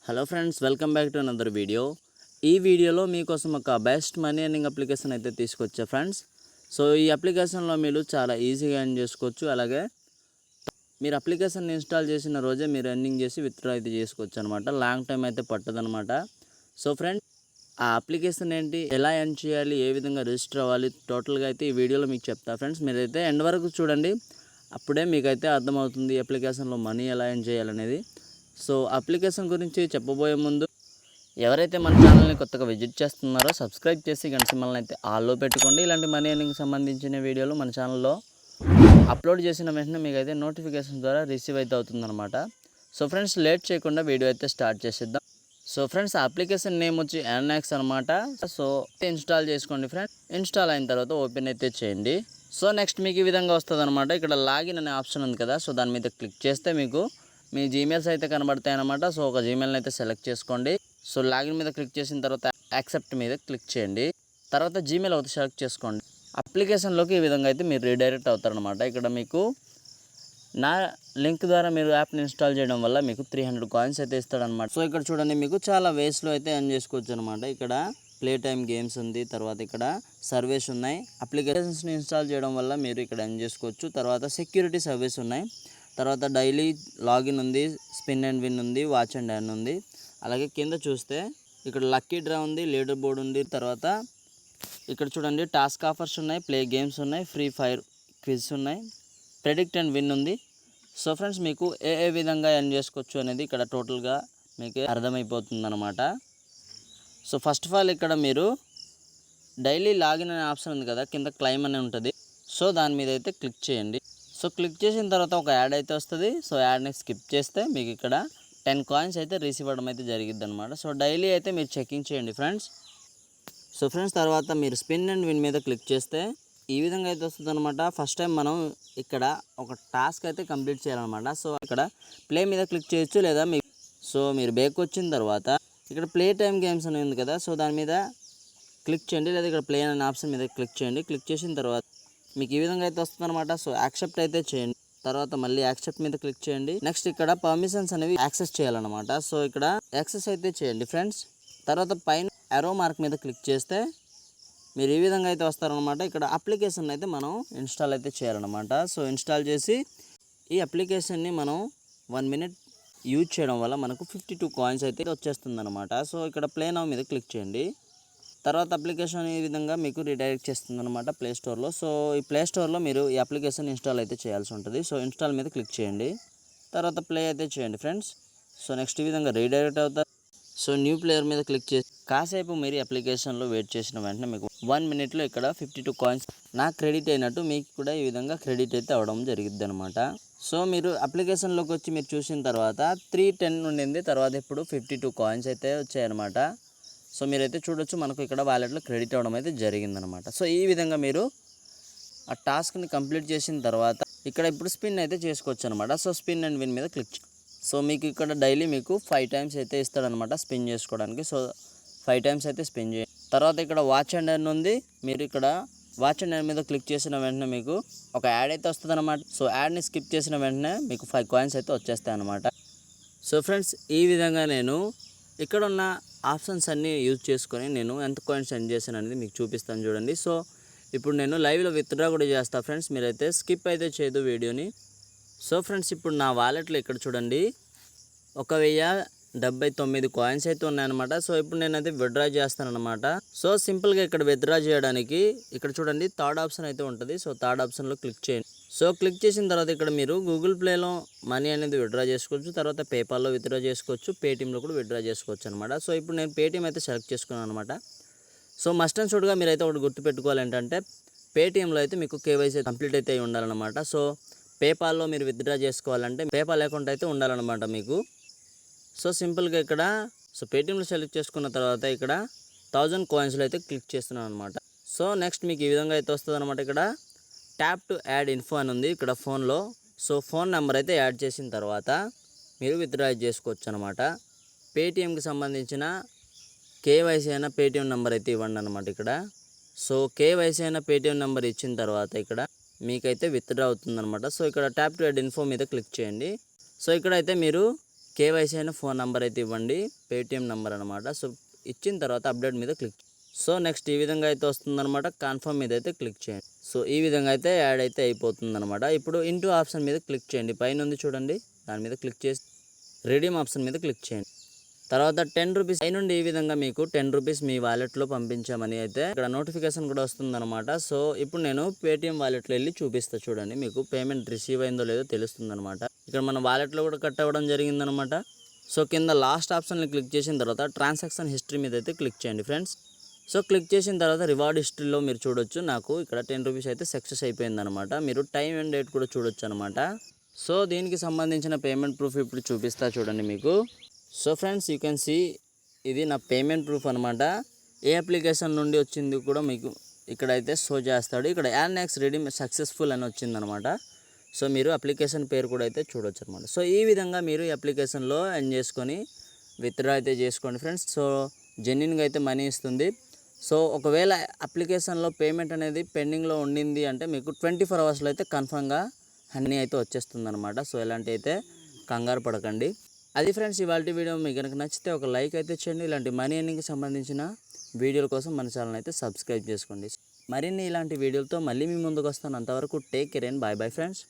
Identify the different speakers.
Speaker 1: Hello friends, welcome back to another video. ఈ వీడియోలో మీకోసం ఒక బెస్ట్ మనీ ఎర్నింగ్ అప్లికేషన్ అయితే తీసుకొచ్చా ఫ్రెండ్స్. సో ఈ అప్లికేషన్లో మీరు చాలా ఈజీగా ఎర్న్ చేసుకోవచ్చు. అలాగే మీరు అప్లికేషన్ ఇన్స్టాల్ చేసిన రోజే మీరు ఎర్నింగ్ చేసి విత్డ్రా అయితే చేసుకోవచ్చు అనమాట. లాంగ్ టైం అయితే పట్టదనమాట. సో ఫ్రెండ్స్, ఆ అప్లికేషన్ ఏంటి, ఎలా ఎర్న్ చేయాలి, ఏ విధంగా రిజిస్టర్ అవ్వాలి, టోటల్గా అయితే ఈ వీడియోలో మీకు చెప్తా ఫ్రెండ్స్. మీరైతే ఎండ్ వరకు చూడండి, అప్పుడే మీకైతే అర్థమవుతుంది ఈ అప్లికేషన్లో మనీ ఎలా ఎర్న్ చేయాలనేది. సో అప్లికేషన్ గురించి చెప్పబోయే ముందు ఎవరైతే మన ఛానల్ని కొత్తగా విజిట్ చేస్తున్నారో సబ్స్క్రైబ్ చేసి గంట సింబల్ని అయితే ఆల్లో పెట్టుకోండి. ఇలాంటి మనీ ఎర్నింగ్కి సంబంధించిన వీడియోలు మన ఛానల్లో అప్లోడ్ చేసిన వెంటనే మీకైతే నోటిఫికేషన్ ద్వారా రిసీవ్ అయితే అవుతుందన్నమాట. సో ఫ్రెండ్స్, లేట్ చేయకుండా వీడియో అయితే స్టార్ట్ చేసేద్దాం. సో ఫ్రెండ్స్, అప్లికేషన్ నేమ్ వచ్చి Earnx అనమాట. సో ఇన్స్టాల్ చేసుకోండి ఫ్రెండ్స్. ఇన్స్టాల్ అయిన తర్వాత ఓపెన్ అయితే చేయండి. సో నెక్స్ట్ మీకు ఈ విధంగా వస్తుంది అనమాట. ఇక్కడ లాగిన్ అనే ఆప్షన్ ఉంది కదా, సో దాని మీద క్లిక్ చేస్తే మీకు మీ జీమెయిల్స్ అయితే కనబడతాయి అన్నమాట. సో ఒక జీమెయిల్ని అయితే సెలెక్ట్ చేసుకోండి. సో లాగిన్ మీద క్లిక్ చేసిన తర్వాత యాక్సెప్ట్ మీద క్లిక్ చేయండి. తర్వాత జీమెయిల్ అయితే సెలెక్ట్ చేసుకోండి. అప్లికేషన్లోకి ఈ విధంగా అయితే మీరు రీడైరెక్ట్ అవుతారనమాట. ఇక్కడ మీకు నా లింక్ ద్వారా మీరు యాప్ని ఇన్స్టాల్ చేయడం వల్ల మీకు 300 కాయిన్స్ అయితే ఇస్తాడనమాట. సో ఇక్కడ చూడండి, మీకు చాలా వేస్లో అయితే ఎర్న్ చేసుకోవచ్చు అనమాట. ఇక్కడ ప్లే టైమ్ గేమ్స్ ఉంది, తర్వాత ఇక్కడ సర్వీస్ ఉన్నాయి. అప్లికేషన్స్ని ఇన్స్టాల్ చేయడం వల్ల మీరు ఇక్కడ ఎర్న్ చేసుకోవచ్చు. తర్వాత సెక్యూరిటీ సర్వీస్ ఉన్నాయి. తర్వాత డైలీ లాగిన్ ఉంది, స్పిన్ అండ్ విన్ ఉంది, వాచ్ అండ్ ఎర్న్ ఉంది. అలాగే కింద చూస్తే ఇక్కడ లక్కీ డ్రా ఉంది, లీడర్ బోర్డ్ ఉంది. తర్వాత ఇక్కడ చూడండి, టాస్క్ ఆఫర్స్ ఉన్నాయి, ప్లే గేమ్స్ ఉన్నాయి, ఫ్రీ ఫైర్ క్విజ్ ఉన్నాయి, ప్రెడిక్ట్ అండ్ విన్ ఉంది. సో ఫ్రెండ్స్, మీకు ఏ విధంగా ఎర్న్ చేసుకోవచ్చు అనేది ఇక్కడ టోటల్గా మీకు అర్థమైపోతుంది అనమాట. సో ఫస్ట్ ఆఫ్ ఆల్ ఇక్కడ మీరు డైలీ లాగిన్ అనే ఆప్షన్ ఉంది కదా, కింద క్లైమ్ అని ఉంటుంది. సో దాని మీద అయితే క్లిక్ చేయండి. సో క్లిక్ చేసిన తర్వాత ఒక యాడ్ అయితే వస్తుంది. సో యాడ్ని స్కిప్ చేస్తే మీకు ఇక్కడ 10 కాయిన్స్ అయితే రిసీవ్ అవ్వడం అయితే జరిగిద్ది అనమాట. సో డైలీ అయితే మీరు చెకింగ్ చేయండి ఫ్రెండ్స్. సో ఫ్రెండ్స్, తర్వాత మీరు స్పిన్ అండ్ విన్ మీద క్లిక్ చేస్తే ఈ విధంగా అయితే వస్తుంది అనమాట. ఫస్ట్ టైం మనం ఇక్కడ ఒక టాస్క్ అయితే కంప్లీట్ చేయాలన్నమాట. సో ఇక్కడ ప్లే మీద క్లిక్ చేయొచ్చు, లేదా మీరు బ్యాక్ వచ్చిన తర్వాత ఇక్కడ ప్లే టైమ్ గేమ్స్ అని ఉంది కదా, సో దాని మీద క్లిక్ చేయండి, లేదా ఇక్కడ ప్లే అనే ఆప్షన్ మీద క్లిక్ చేయండి. క్లిక్ చేసిన తర్వాత మీకు ఈ విధంగా అయితే వస్తుంది అనమాట. సో యాక్సెప్ట్ అయితే చేయండి. తర్వాత మళ్ళీ యాక్సెప్ట్ మీద క్లిక్ చేయండి. నెక్స్ట్ ఇక్కడ పర్మిషన్స్ అనేవి యాక్సెస్ చేయాలన్నమాట. సో ఇక్కడ యాక్సెస్ అయితే చేయండి ఫ్రెండ్స్. తర్వాత పైన అరో మార్క్ మీద క్లిక్ చేస్తే మీరు ఈ విధంగా అయితే వస్తారనమాట. ఇక్కడ అప్లికేషన్ అయితే మనం ఇన్స్టాల్ అయితే చేయాలన్నమాట. సో ఇన్స్టాల్ చేసి ఈ అప్లికేషన్ని మనం 1 మినిట్ యూజ్ చేయడం వల్ల మనకు 52 కాయిన్స్ అయితే వచ్చేస్తుంది అనమాట. సో ఇక్కడ ప్లే నౌ మీద క్లిక్ చేయండి. తర్వాత అప్లికేషన్ ఈ విధంగా మీకు రీడైరెక్ట్ చేస్తుంది అనమాట ప్లే స్టోర్లో. సో ఈ ప్లే స్టోర్లో మీరు ఈ అప్లికేషన్ ఇన్స్టాల్ అయితే చేయాల్సి ఉంటుంది. సో ఇన్స్టాల్ మీద క్లిక్ చేయండి. తర్వాత ప్లే అయితే చేయండి ఫ్రెండ్స్. సో నెక్స్ట్ ఈ విధంగా రీడైరెక్ట్ అవుతారు. సో న్యూ ప్లేయర్ మీద క్లిక్ చేసి కాసేపు మీరు అప్లికేషన్లో వెయిట్ చేసిన వెంటనే మీకు 1 మినిట్లో ఇక్కడ 52 కాయిన్స్ నాకు క్రెడిట్ అయినట్టు మీకు కూడా ఈ విధంగా క్రెడిట్ అయితే అవ్వడం జరిగిద్ది అనమాట. సో మీరు అప్లికేషన్లోకి వచ్చి మీరు చూసిన తర్వాత 310 ఉండింది, తర్వాత ఇప్పుడు 52 కాయిన్స్ అయితే వచ్చాయన్నమాట. సో మీరైతే చూడొచ్చు, మనకు ఇక్కడ వాలెట్లో క్రెడిట్ అవ్వడం అయితే జరిగిందనమాట. సో ఈ విధంగా మీరు ఆ టాస్క్ని కంప్లీట్ చేసిన తర్వాత ఇక్కడ ఇప్పుడు స్పిన్ అయితే చేసుకోవచ్చు అనమాట. సో స్పిన్ అండ్ విన్ మీద క్లిక్. సో మీకు ఇక్కడ డైలీ మీకు 5 టైమ్స్ అయితే ఇస్తాడనమాట స్పిన్ చేసుకోవడానికి. సో 5 టైమ్స్ అయితే స్పిన్ చేయండి. తర్వాత ఇక్కడ వాచ్ అండ్ ఎర్న్ ఉంది. మీరు ఇక్కడ వాచ్ అండ్ ఎర్న్ మీద క్లిక్ చేసిన వెంటనే మీకు ఒక యాడ్ అయితే వస్తుంది అనమాట. సో యాడ్ని స్కిప్ చేసిన వెంటనే మీకు 5 కాయిన్స్ అయితే వచ్చేస్తాయి అనమాట. సో ఫ్రెండ్స్, ఈ విధంగా నేను ఇక్కడ ఉన్న ఆప్షన్స్ అన్నీ యూజ్ చేసుకొని నేను ఎంత కాయిన్స్ ఎర్న్ చేశాను అనేది మీకు చూపిస్తాను చూడండి. సో ఇప్పుడు నేను లైవ్లో విత్డ్రా కూడా చేస్తాను ఫ్రెండ్స్, మీరైతే స్కిప్ అయితే చేయదు వీడియోని. సో ఫ్రెండ్స్, ఇప్పుడు నా వాలెట్లో ఇక్కడ చూడండి 1079 కాయిన్స్ అయితే ఉన్నాయన్నమాట. సో ఇప్పుడు నేనైతే విత్డ్రా చేస్తాను అనమాట. సో సింపుల్గా ఇక్కడ విత్డ్రా చేయడానికి ఇక్కడ చూడండి థర్డ్ ఆప్షన్ అయితే ఉంటుంది. సో థర్డ్ ఆప్షన్లో క్లిక్ చేయండి. సో క్లిక్ చేసిన తర్వాత ఇక్కడ మీరు గూగుల్ ప్లేలో మనీ అనేది విత్డ్రా చేసుకోవచ్చు, తర్వాత పేపాల్లో విత్డ్రా చేసుకోవచ్చు, పేటీఎంలో కూడా విత్డ్రా చేసుకోవచ్చు అనమాట. సో ఇప్పుడు నేను పేటీఎం అయితే సెలెక్ట్ చేసుకున్నాను అనమాట. సో మస్ట్ అండ్ షుడ్గా మీరైతే ఒకటి గుర్తుపెట్టుకోవాలి ఏంటంటే, పేటీఎంలో అయితే మీకు కేవైసీ కంప్లీట్ అయితే అయి ఉండాలన్నమాట. సో పేపాల్లో మీరు విత్డ్రా చేసుకోవాలంటే పేపాల్ అకౌంట్ అయితే ఉండాలన్నమాట మీకు. సో సింపుల్గా ఇక్కడ పేటీఎంలో సెలెక్ట్ చేసుకున్న తర్వాత ఇక్కడ 1000 కాయిన్స్లో అయితే క్లిక్ చేస్తున్నాను అనమాట. సో నెక్స్ట్ మీకు ఈ విధంగా అయితే వస్తుంది అనమాట. ఇక్కడ ట్యాప్ టు యాడ్ ఇన్ఫో అని ఉంది ఇక్కడ ఫోన్లో. సో ఫోన్ నెంబర్ అయితే యాడ్ చేసిన తర్వాత మీరు విత్డ్రా చేసుకోవచ్చు అనమాట. పేటీఎంకి సంబంధించిన కేవైసీ అయిన పేటీఎం నెంబర్ అయితే ఇవ్వండి అనమాట ఇక్కడ. సో కేవైసీ అయిన పేటీఎం నెంబర్ ఇచ్చిన తర్వాత ఇక్కడ మీకైతే విత్డ్రా అవుతుందన్నమాట. సో ఇక్కడ ట్యాప్ టు యాడ్ ఇన్ఫో మీద క్లిక్ చేయండి. సో ఇక్కడైతే మీరు కేవైసీ అయిన ఫోన్ నెంబర్ అయితే ఇవ్వండి, పేటిఎం నెంబర్ అనమాట. సో ఇచ్చిన తర్వాత అప్డేట్ మీద క్లిక్. సో నెక్స్ట్ ఈ విధంగా అయితే వస్తుందన్నమాట. కన్ఫర్మ్ మీద అయితే క్లిక్ చేయండి. సో ఈ విధంగా అయితే యాడ్ అయితే అయిపోతుందన్నమాట. ఇప్పుడు ఇంటూ ఆప్షన్ మీద క్లిక్ చేయండి, పైన ఉంది చూడండి, దాని మీద క్లిక్ చేసి రెడీమ్ ఆప్షన్ మీద క్లిక్ చేయండి. తర్వాత 10 రూపీస్ పైనుండి ఈ విధంగా మీకు 10 రూపీస్ మీ వాలెట్లో పంపించామని అయితే ఇక్కడ నోటిఫికేషన్ కూడా వస్తుందన్నమాట. సో ఇప్పుడు నేను పేటిఎం వాలెట్లో వెళ్ళి చూపిస్తా చూడండి, మీకు పేమెంట్ రిసీవ్ అయిందో లేదో తెలుస్తుందన్నమాట. ఇక్కడ మన వాలెట్లో కూడా కట్ అవ్వడం జరిగిందనమాట. సో కింద లాస్ట్ ఆప్షన్ని క్లిక్ చేసిన తర్వాత ట్రాన్సాక్షన్ హిస్టరీ మీద అయితే క్లిక్ చేయండి ఫ్రెండ్స్. సో క్లిక్ చేసిన తర్వాత రివార్డ్ హిస్టరీలో మీరు చూడొచ్చు, నాకు ఇక్కడ 10 రూపీస్ అయితే సక్సెస్ అయిపోయిందనమాట. మీరు టైం అండ్ డేట్ కూడా చూడొచ్చు అనమాట. సో దీనికి సంబంధించిన పేమెంట్ ప్రూఫ్ ఇప్పుడు చూపిస్తా చూడండి మీకు. So friends you can see, ఇది నా పేమెంట్ ప్రూఫ్ అనమాట. ఏ అప్లికేషన్ నుండి వచ్చింది కూడా మీకు ఇక్కడైతే షో చేస్తాడు. ఇక్కడ Earnx రెడీమ్ సక్సెస్ఫుల్ అని వచ్చిందనమాట. సో మీరు అప్లికేషన్ పేరు కూడా అయితే చూడొచ్చు అనమాట. సో ఈ విధంగా మీరు ఈ అప్లికేషన్లో ఎర్న్ చేసుకొని విత్డ్రా అయితే చేసుకోండి ఫ్రెండ్స్. సో జెన్యున్గా అయితే మనీ ఇస్తుంది. సో ఒకవేళ అప్లికేషన్లో పేమెంట్ అనేది పెండింగ్లో ఉండింది అంటే మీకు 24 అవర్స్లో అయితే కన్ఫర్మ్గా మనీ అయితే వచ్చేస్తుంది అనమాట. సో ఇలాంటి అయితే కంగారు పడకండి. అది ఫ్రెండ్స్ ఇవాళ వీడియో. మీకు కనుక నచ్చితే ఒక లైక్ అయితే చేయండి. ఇలాంటి మనీ ఎర్నింగ్కి సంబంధించిన వీడియోల కోసం మన ఛానల్ అయితే సబ్స్క్రైబ్ చేసుకోండి. మరిన్ని ఇలాంటి వీడియోలతో మళ్ళీ మీ ముందుకు వస్తాను. అంతవరకు take care and bye bye friends.